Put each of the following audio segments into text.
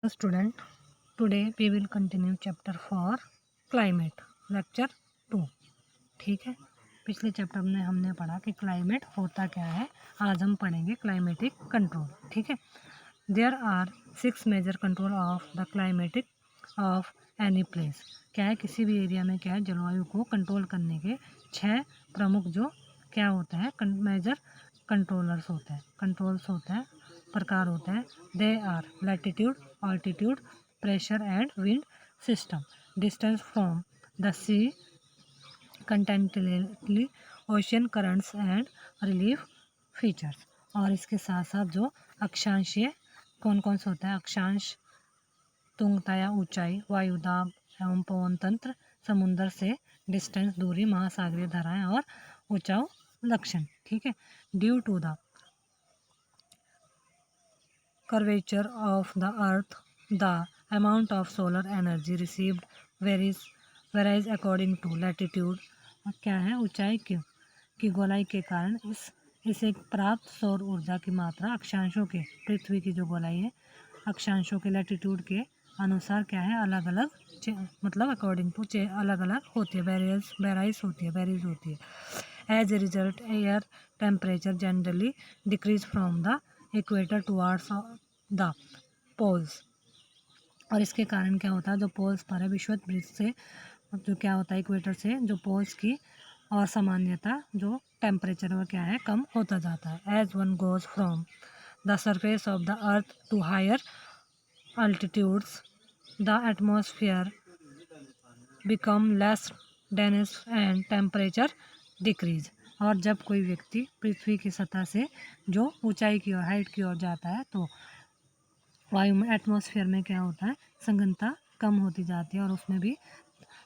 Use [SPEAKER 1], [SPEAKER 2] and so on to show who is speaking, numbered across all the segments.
[SPEAKER 1] Student, today we will continue chapter 4 climate lecture 2। ठीक है, पिछले चैप्टर में हमने पढ़ा कि क्लाइमेट होता क्या है। आज हम पढ़ेंगे क्लाइमेटिक कंट्रोल। ठीक है, there are 6 major control of the climatic of any place. क्या है, किसी भी एरिया में क्या है, जलवायु को कंट्रोल करने के 6 प्रमुख जो क्या होते हैं मेजर कंट्रोलर्स होते हैं, कंट्रोल्स होते हैं, प्रकार होते हैं। They are latitude, altitude, pressure and wind system, distance from the sea, continentality ocean currents and relief features. और इसके साथ साथ जो अक्षांशीय कौन कौन से होता है, अक्षांश, तुंगता या ऊंचाई, वायुदाब एवं पवन तंत्र, समुद्र से डिस्टेंस दूरी, महासागरीय धाराएं और ऊंचाऊ लक्षण। ठीक है, due to the curvature of the earth, the amount of solar energy received varies according to latitude। क्या है, ऊंचाई की गोलाई के कारण इसे प्राप्त सौर ऊर्जा की मात्रा अक्षांशों के, पृथ्वी की जो गोलाई है अक्षांशों के लैटिट्यूड के अनुसार क्या है, अलग अलग मतलब अकॉर्डिंग टू अलग अलग होती है, वेराइज होती है। As a result air temperature generally decrease from the equator towards the poles. और इसके कारण क्या होता है, जो पोल्स पर है विषुवत ब्रिज से जो क्या होता है, इक्वेटर से जो पोल्स की और सामान्यता जो टेम्परेचर वो क्या है, कम होता जाता है। As one goes from the surface of the earth to higher altitudes the atmosphere become less dense and temperature decrease. और जब कोई व्यक्ति पृथ्वी की सतह से जो ऊंचाई की ओर, हाइट की ओर जाता है तो वायु में, एटमॉस्फेयर में क्या होता है, सघनता कम होती जाती है और उसमें भी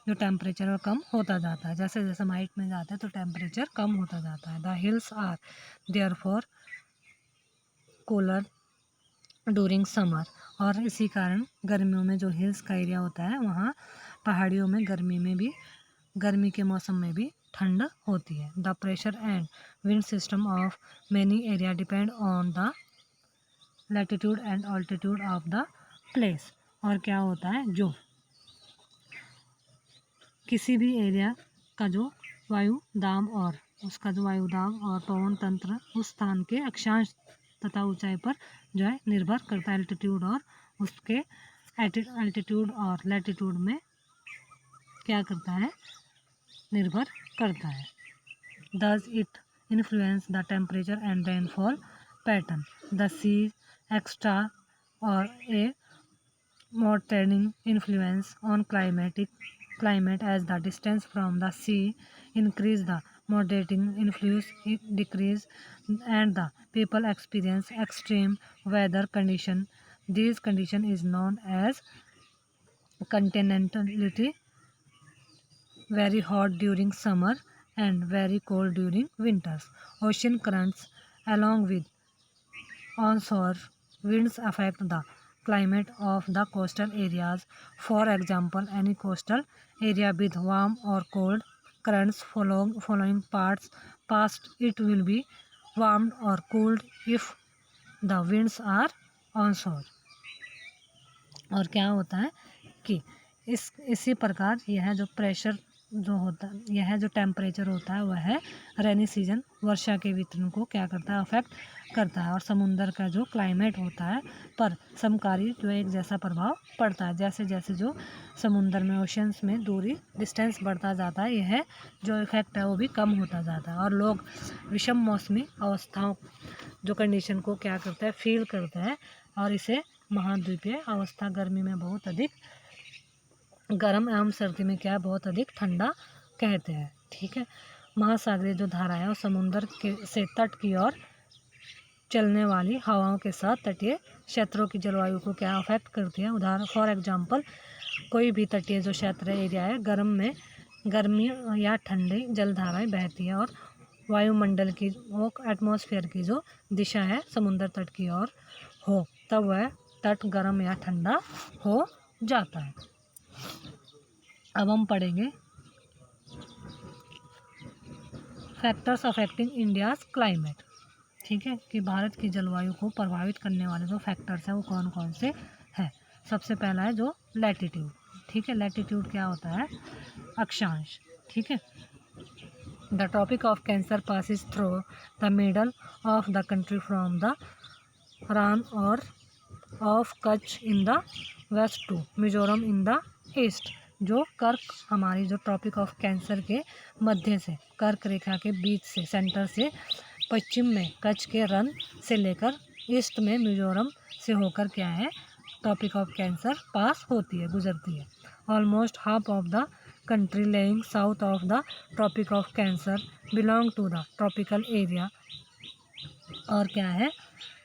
[SPEAKER 1] जो टेम्परेचर वो कम होता जाता है। जैसे जैसे हम हाइट में जाते हैं तो टेम्परेचर कम होता जाता है। The hills are there for cooler during summer. और इसी कारण गर्मियों में जो हिल्स का एरिया होता है वहाँ पहाड़ियों में गर्मी के मौसम में भी ठंड होती है। The pressure and wind system of many area depend on the latitude and altitude of the place. और क्या होता है, जो किसी भी एरिया का जो वायु दाब और पवन तंत्र उस स्थान के अक्षांश तथा ऊंचाई पर जो है निर्भर करता है। एल्टीट्यूड और उसके एल्टीट्यूड और लैटिट्यूड में क्या करता है, निर्भर करता है। Thus it influence the temperature and rainfall pattern. The sea extra or a moderating influence on climate as the distance from the sea increase, the moderating influence decrease and the people experience extreme weather condition. This condition is known as continentality, very hot during summer and very cold during winters. Ocean currents along with onshore winds affect the climate of the coastal areas. For example, any coastal area with warm or cold currents following past it will be warmed or cooled if the winds are onshore। और क्या होता है कि इसी प्रकार यह जो pressure जो होता है, यह जो टेम्परेचर होता है वह है रेनी सीजन, वर्षा के वितरण को क्या करता है, अफेक्ट करता है। और समुद्र का जो क्लाइमेट होता है पर समकारी जो एक जैसा प्रभाव पड़ता है। जैसे जैसे जो समुद्र में, ओशंस में दूरी, डिस्टेंस बढ़ता जाता है, यह जो इफेक्ट है वो भी कम होता जाता है। और लोग विषम मौसमी अवस्थाओं जो कंडीशन को क्या करता है, फील करता है। और इसे महाद्वीपीय अवस्था, गर्मी में बहुत अधिक गर्म एवं सर्दी में क्या, बहुत अधिक ठंडा कहते हैं। ठीक है, महासागरीय जो धारा है वो समुद्र के से तट की ओर चलने वाली हवाओं के साथ तटीय क्षेत्रों की जलवायु को क्या अफेक्ट करती है। उदाहरण फॉर एग्जांपल, कोई भी तटीय जो क्षेत्र एरिया है, गर्मी या ठंडी जलधाराएं बहती है और वायुमंडल की वो एटमॉस्फेयर की जो दिशा है समुद्र तट की ओर हो, तब वह तट गर्म या ठंडा हो जाता है। अब हम पढ़ेंगे फैक्टर्स अफेक्टिंग इंडियाज क्लाइमेट। ठीक है, कि भारत की जलवायु को प्रभावित करने वाले जो फैक्टर्स हैं वो कौन कौन से हैं। सबसे पहला है जो लैटिट्यूड, ठीक है। लैटिट्यूड क्या होता है? अक्षांश, ठीक है। The tropic of Cancer passes through the middle of the country from the Rann और of Kutch in the west to Mizoram in the east. जो कर्क हमारी जो ट्रॉपिक ऑफ कैंसर के मध्य से, कर्क रेखा के बीच से, सेंटर से पश्चिम में कच्छ के रन से लेकर ईस्ट में मिजोरम से होकर क्या है, ट्रॉपिक ऑफ कैंसर पास होती है, गुजरती है। Almost half of the country lying south of the tropic of Cancer belong to the tropical area. और क्या है,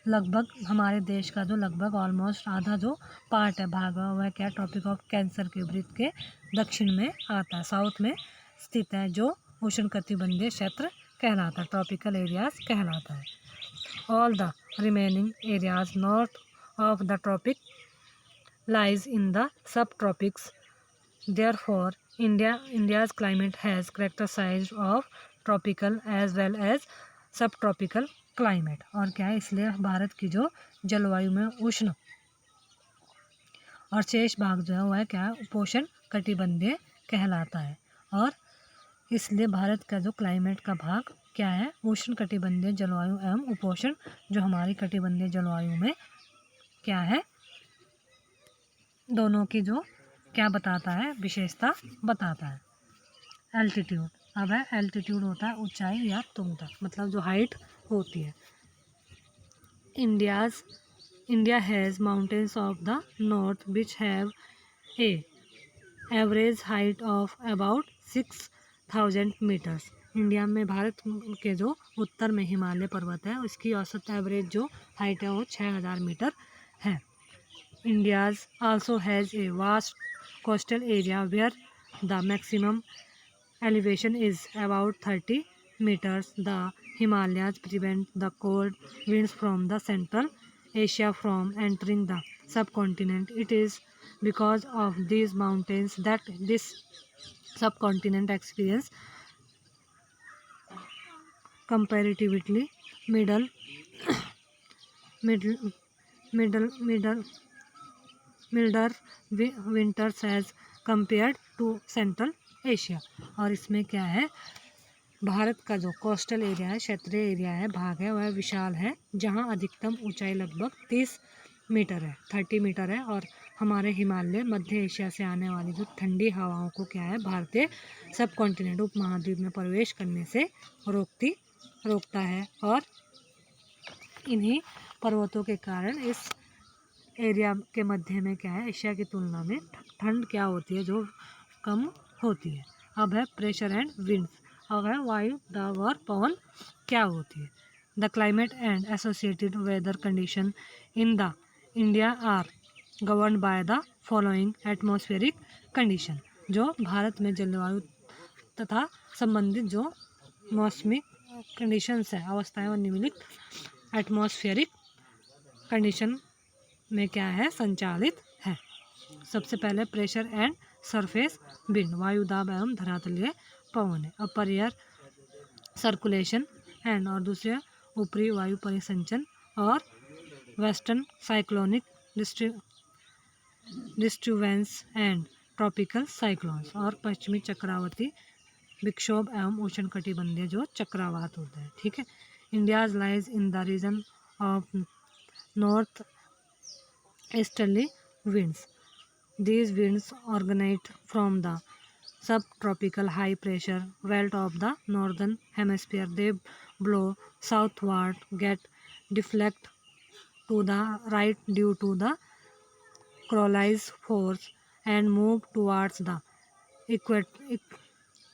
[SPEAKER 1] लगभग हमारे देश का जो लगभग ऑलमोस्ट आधा जो पार्ट है, भागा हुआ है, क्या ट्रॉपिक ऑफ कैंसर के वृत्त के दक्षिण में आता है, साउथ में स्थित है, जो उष्णकटिबंधीय क्षेत्र कहलाता है, ट्रॉपिकल एरियाज कहलाता है। All the remaining areas north of the tropic lies in the subtropics. Therefore India's climate has characterized of tropical as well as subtropical climate। और क्या है, इसलिए भारत की जो जलवायु में उष्ण और शेष भाग जो है वह है क्या है, उपोष्ण कटिबंधीय कहलाता है। और इसलिए भारत का जो क्लाइमेट का भाग क्या है, उष्ण कटिबंधीय जलवायु एवं उपोष्ण जो हमारी कटिबंधीय जलवायु में क्या है, दोनों की जो क्या बताता है, विशेषता बताता है। एल्टीट्यूड, अब है एल्टीट्यूड होता है ऊंचाई या तुंगता, मतलब जो हाइट होती है। India has mountains of the north which have a average height of about 6000 metres. India में, भारत के जो उत्तर में हिमालय पर्वत है, उसकी औसत एवरेज जो हाइट है वो 6000 मीटर है। India's also has a vast coastal area where the maximum elevation is about 30 meters. The Himalayas prevent the cold winds from the Central Asia from entering the subcontinent. It is because of these mountains that this subcontinent experience comparatively middle middle middle middle milder winters as compared to Central Asia. और इसमें क्या है, भारत का जो coastal area है, क्षेत्रीय area है, भाग है, वह विशाल है, जहां अधिकतम ऊंचाई लगभग 30 मीटर है, 30 मीटर है। और हमारे हिमालय मध्य एशिया से आने वाली जो ठंडी हवाओं को क्या है, भारतीय सब कॉन्टिनेंट उपमहाद्वीप में प्रवेश करने से रोकता है। और इन्हीं पर्वतों के कारण इस एरिया के मध्य में क्या है, एशिया की तुलना में ठंड क्या होती है, जो कम होती है। अब है प्रेशर एंड विंड्स, अब है वायु दाब और पवन क्या होती है। The climate and associated weather condition in the India are govern by the following atmospheric condition. जो भारत में जलवायु तथा संबंधित जो मौसमी कंडीशंस है, अवस्थाएं और निम्नलिखित एटमॉस्फेरिक कंडीशन में क्या है, संचालित है। सबसे पहले प्रेशर एंड सरफेस विंड, वायु दाब एवं धरातलीय पवन है। अपर एयर सर्कुलेशन एंड, और दूसरे ऊपरी वायु परिसंचन, और western cyclonic disturbance and tropical cyclones, और पश्चिमी चक्रवाती विक्षोभ एवं उष्णकटिबंधीय जो चक्रवात होते हैं, ठीक है। India's lies in the region of north easterly winds. These winds originate from the subtropical high pressure belt of the northern hemisphere. They blow southward, get deflect to the right due to the Coriolis force, and move towards the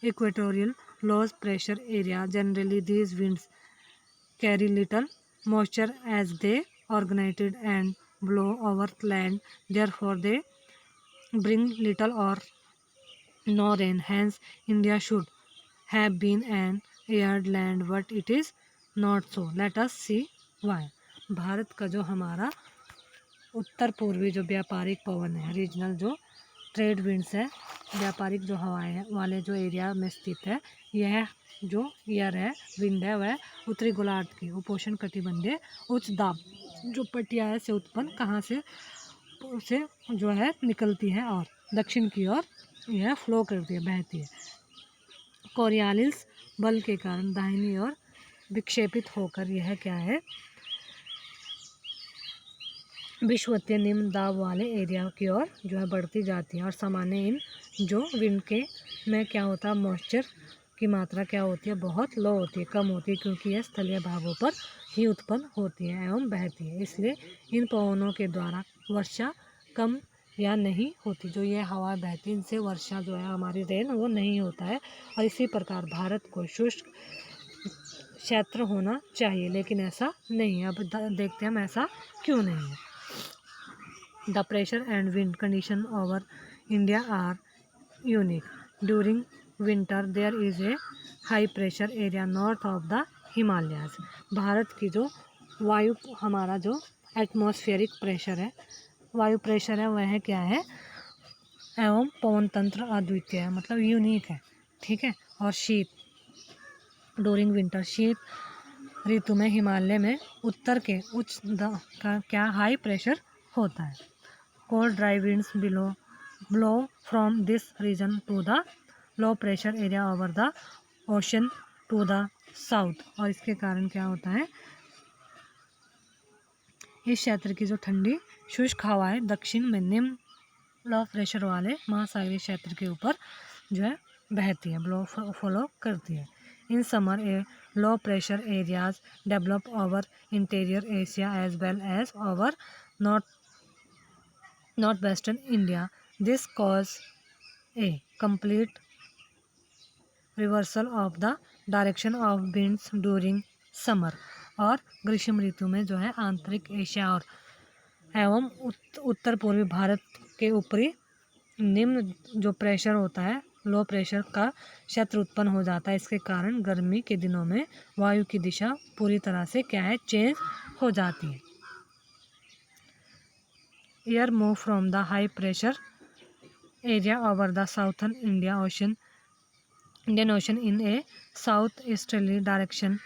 [SPEAKER 1] equatorial low pressure area. Generally, these winds carry little moisture as they originate and blow over land. Therefore, they bring little or no rain. Hence, India should have been an arid land, but it is not so. Let us see why. Bharat का जो हमारा उत्तर पूर्वी जो व्यापारिक पवन है, regional जो trade winds है, व्यापारिक जो हवाएं हैं वाले जो एरिया में स्थित है, यह जो ईयर है, विंड है, वह उत्तरी गोलार्ध की उपोष्ण कटिबंधीय उच्च दाब जो पट्टियाँ से उत्पन्न कहाँ से से जो है निकलती है और दक्षिण की ओर यह फ्लो करती है, बहती है। कोरियालिस बल के कारण दाहिनी ओर विक्षेपित होकर यह क्या है, विषुवतीय निम्न दाब वाले एरिया की ओर जो है बढ़ती जाती है। और सामान्य इन जो विंड के में क्या होता है, मॉइस्चर की मात्रा क्या होती है, बहुत लो होती है, कम होती है, क्योंकि यह स्थलीय भागों पर ही उत्पन्न होती है एवं बहती है। इसलिए इन पवनों के द्वारा वर्षा कम या नहीं होती। जो ये हवा बहती है इनसे वर्षा जो है हमारी रेन वो नहीं होता है। और इसी प्रकार भारत को शुष्क क्षेत्र होना चाहिए, लेकिन ऐसा नहीं है। अब देखते हैं हम ऐसा क्यों नहीं है। The pressure and wind condition over India are unique. During winter there is a high pressure area north of the Himalayas. Bharat की जो वायु हमारा जो एटमॉस्फेरिक प्रेशर है, वायु प्रेशर है, वह क्या है, एवं पवन तंत्र अद्वितीय है, मतलब यूनिक है, ठीक है। और शीत ड्यूरिंग विंटर, शीत ऋतु में हिमालय में उत्तर के उच्च का क्या हाई प्रेशर होता है। Cold dry winds blow from this region to the low pressure area over the ocean to the south। और इसके कारण क्या होता है, इस क्षेत्र की जो ठंडी शुष्क हवाएं दक्षिण में निम्न लो प्रेशर वाले महासागरीय क्षेत्र के ऊपर जो है बहती है, ब्लो फॉलो करती है। In summer a low pressure areas develop over interior Asia as well as over northwestern India. This caused a complete reversal of the direction of winds during summer। और ग्रीष्म ऋतु में जो है आंतरिक एशिया और एवं उत्तर पूर्वी भारत के ऊपरी निम्न जो प्रेशर होता है, लो प्रेशर का क्षेत्र उत्पन्न हो जाता है। इसके कारण गर्मी के दिनों में वायु की दिशा पूरी तरह से क्या है, चेंज हो जाती है। Air move from the high pressure area over the southern Indian Ocean in a southeasterly direction,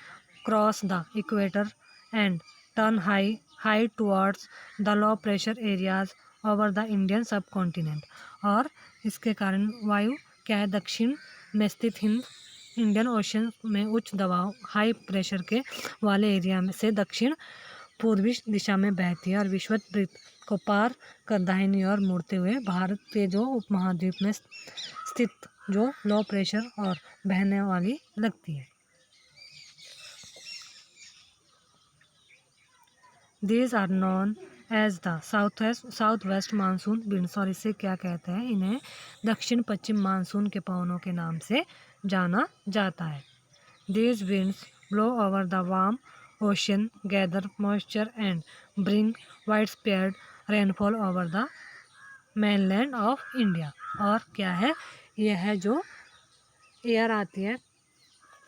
[SPEAKER 1] cross the equator and turn high towards the low pressure areas over the Indian subcontinent। और इसके कारण वायु क्या है, दक्षिण में स्थित Indian ocean में उच्च दबाव हाई प्रेशर के वाले एरिया में से दक्षिण पूर्वी दिशा में बहती है और विषुवत को पार कर दाहिनी ओर मुड़ते हुए भारत के जो उपमहाद्वीप में स्थित जो लो प्रेशर और बहने वाली लगती है। These are known as the southwest monsoon winds। और इसे क्या कहते हैं, इन्हें दक्षिण पश्चिम मानसून के पवनों के नाम से जाना जाता है। These winds blow over the warm ocean, gather moisture and bring widespread rainfall over the mainland of India। और क्या है, यह है जो एयर आती है,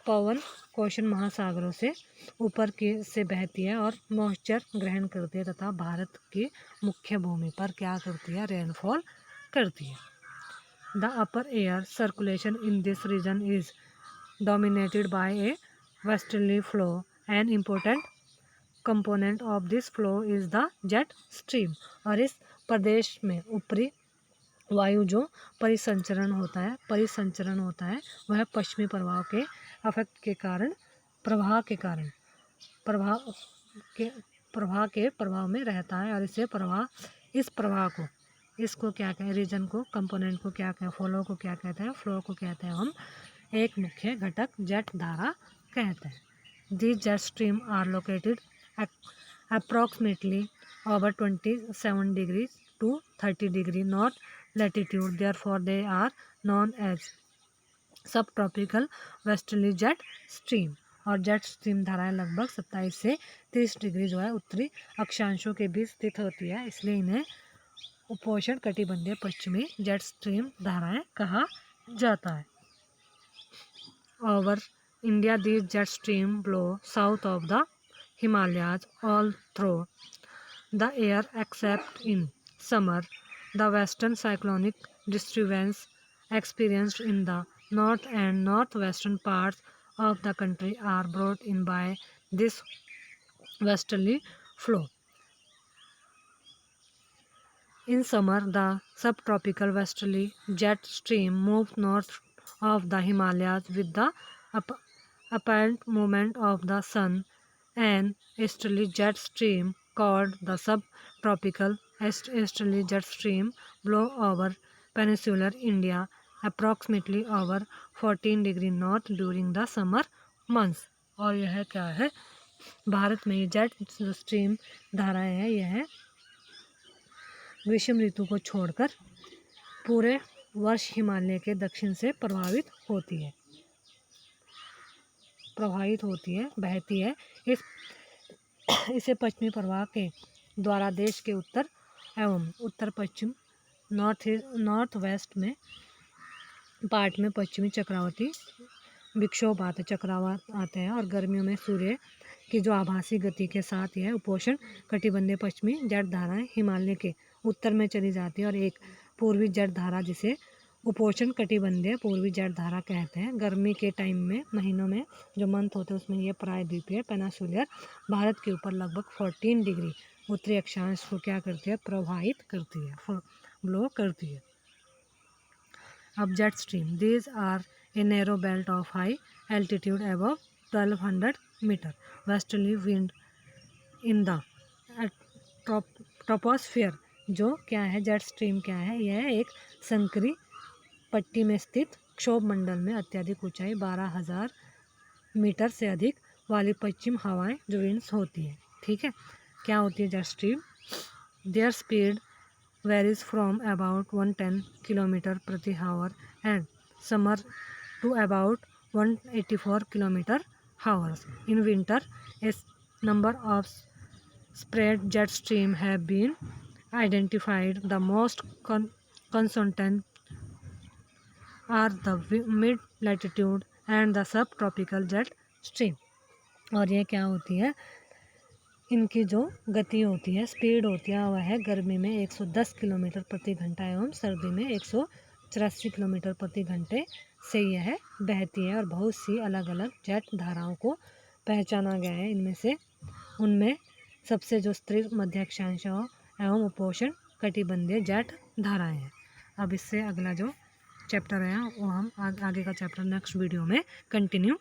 [SPEAKER 1] पवन कोशन महासागरों से ऊपर की से बहती है और मॉइस्चर ग्रहण करती है तथा भारत की मुख्य भूमि पर क्या करती है, रेनफॉल करती है। The upper air circulation in this region is dominated by a westerly flow। An important component of this flow is the jet stream। और इस प्रदेश में ऊपरी वायु जो परिसंचरण होता है वह पश्चिमी प्रवाह के अफेक्ट के कारण प्रवाह के प्रभाव में रहता है। और इस प्रवाह को इसको क्या कहें, रीजन को, कंपोनेंट को क्या कहें, फ्लो को क्या कहते हैं, फ्लो को कहते हैं हम एक मुख्य घटक जेट धारा कहते हैं। These jet stream are located approximately over 27 degrees to 30 degree north latitude। Therefore they are known as subtropical westerly jet stream। और जेट स्ट्रीम धाराएं लगभग 27 से 30 डिग्री जो है उत्तरी अक्षांशों के बीच स्थित होती है, इसलिए इन्हें उपोष्ण कटिबंधीय पश्चिमी जेट स्ट्रीम धाराएं कहा जाता है। Over India, these jet stream blow south of the Himalayas all through the year except in summer। The western cyclonic disturbance experienced in the north and northwestern parts of the country are brought in by this westerly flow। In summer, the subtropical westerly jet stream moves north of the Himalayas with the ap- apparent movement of the sun. An easterly jet stream called the subtropical easterly jet stream blow over peninsular India approximately over 14 degree north during the summer months. और यह क्या है, भारत में ये jet stream धाराएं हैं, यह ग्रीष्म ऋतु को छोड़कर पूरे वर्ष हिमालय के दक्षिण से प्रभावित होती है, बहती है। इसे पश्चिमी प्रवाह के द्वारा देश के उत्तर एवं उत्तर पश्चिम नॉर्थ वेस्ट में पार्ट में पश्चिमी चक्रवाती विक्षोभ चक्रवात आते हैं और गर्मियों में सूर्य की जो आभासी गति के साथ यह उपोष्ण कटिबंधीय पश्चिमी जट धाराएं हिमालय के उत्तर में चली जाती है और एक पूर्वी जट धारा जिसे उपोष्ण कटिबंधीय पूर्वी जट धारा कहते हैं। गर्मी के टाइम में महीनों में जो मंथ होते हैं उसमें यह प्रायद्वीपीय पेनिनसुलर भारत के ऊपर लगभग 14 डिग्री उत्तरी अक्षांश को क्या करती है, प्रभावित करती है, ब्लो करती है। अब jet stream, these are a narrow belt of high altitude above 1200 metre westerly wind in the troposphere. जो क्या है, जेट स्ट्रीम क्या है, यह एक संकरी पट्टी में स्थित क्षोभ मंडल में अत्यधिक ऊंचाई 12,000 मीटर से अधिक वाली पश्चिम हवाएं जो विंड्स होती है। ठीक है, क्या होती है jet stream? There speed varies from about 110 km प्रति hour and summer to about 184 km hours. In winter, a number of spread jet stream have been identified. The most consistent are the mid latitude and the subtropical jet stream. और ये क्या होती है, इनकी जो गति होती है, स्पीड होती है, वह है गर्मी में 110 किलोमीटर प्रति घंटा एवं सर्दी में 184 किलोमीटर प्रति घंटे से यह बहती है। और बहुत सी अलग अलग जेट धाराओं को पहचाना गया है। इनमें से उनमें सबसे जो स्थिर मध्य अक्षांश एवं उपोष्ण कटिबंधीय जेट धाराएं हैं। अब इससे अगला जो चैप्टर है वो हम आगे का चैप्टर नेक्स्ट वीडियो में कंटिन्यू